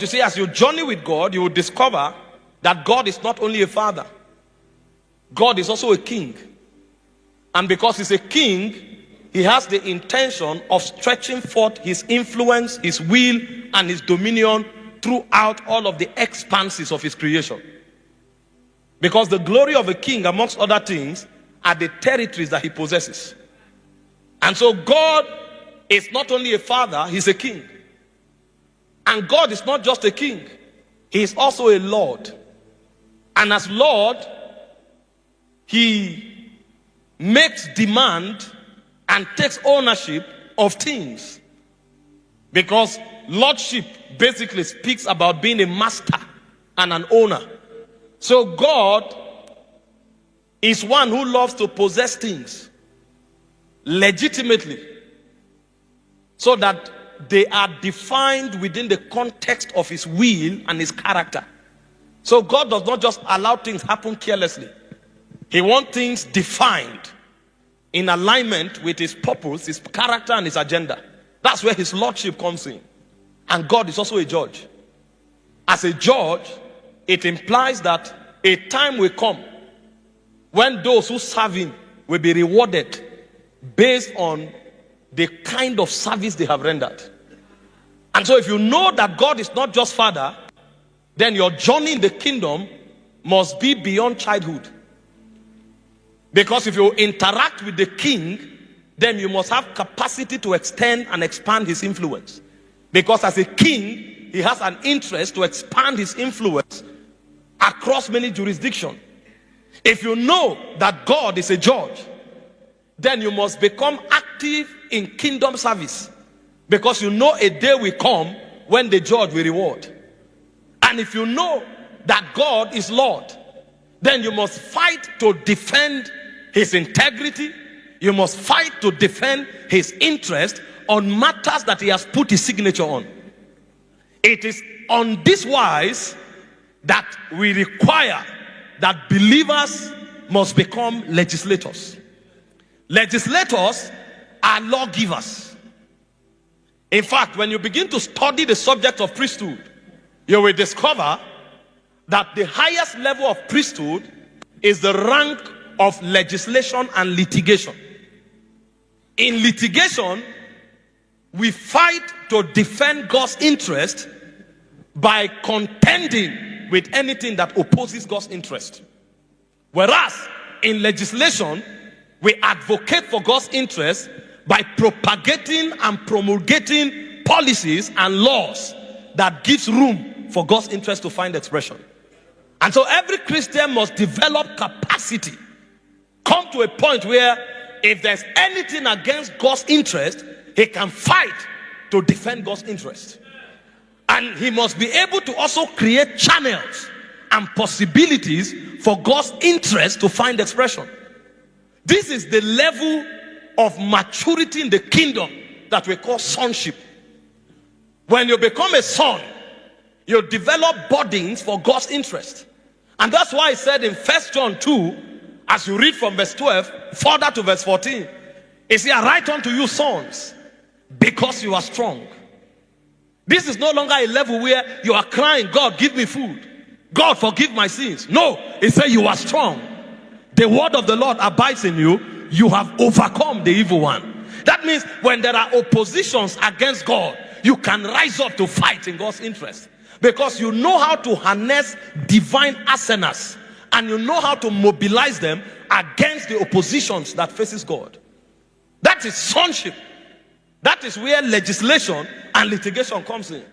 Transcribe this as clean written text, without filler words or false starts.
You see, as you journey with God, you will discover that God is not only a father, God is also a king. And because he's a king, he has the intention of stretching forth his influence, his will, and his dominion throughout all of the expanses of his creation. Because the glory of a king, amongst other things, are the territories that he possesses. And so God is not only a father, he's a king. And God is not just a king, he is also a Lord. And as Lord, he makes demand and takes ownership of things. Because lordship basically speaks about being a master and an owner. So God is one who loves to possess things legitimately, so that they are defined within the context of his will and his character. So God does not just allow things happen carelessly. He wants things defined in alignment with his purpose, his character, and his agenda. That's where his lordship comes in. And God is also a judge. As a judge, it implies that a time will come when those who serve him will be rewarded based on the kind of service they have rendered. And so if you know that God is not just father, then your journey in the kingdom must be beyond childhood. Because if you interact with the king, then you must have capacity to extend and expand his influence. Because as a king, he has an interest to expand his influence across many jurisdictions. If you know that God is a judge, then you must become active in kingdom service. Because you know a day will come when the judge will reward. And if you know that God is Lord, then you must fight to defend his integrity. You must fight to defend his interest on matters that he has put his signature on. It is on this wise that we require that believers must become legislators. Legislators are lawgivers. In fact, when you begin to study the subject of priesthood, you will discover that the highest level of priesthood is the rank of legislation and litigation. In litigation, we fight to defend God's interest by contending with anything that opposes God's interest. Whereas in legislation, we advocate for God's interest by propagating and promulgating policies and laws that gives room for God's interest to find expression. And so every Christian must develop capacity, come to a point where if there's anything against God's interest, he can fight to defend God's interest. And he must be able to also create channels and possibilities for God's interest to find expression. This is the level of maturity in the kingdom that we call sonship. When you become a son, you develop burdens for God's interest. And that's why I said in 1 John 2, as you read from verse 12 further to verse 14, it says, I write unto you sons, because you are strong. This is no longer a level where you are crying, God, give me food. God, forgive my sins. No, it says you are strong. The word of the Lord abides in you. You have overcome the evil one. That means when there are oppositions against God, you can rise up to fight in God's interest. Because you know how to harness divine arsenals. And you know how to mobilize them against the oppositions that faces God. That is sonship. That is where legislation and litigation comes in.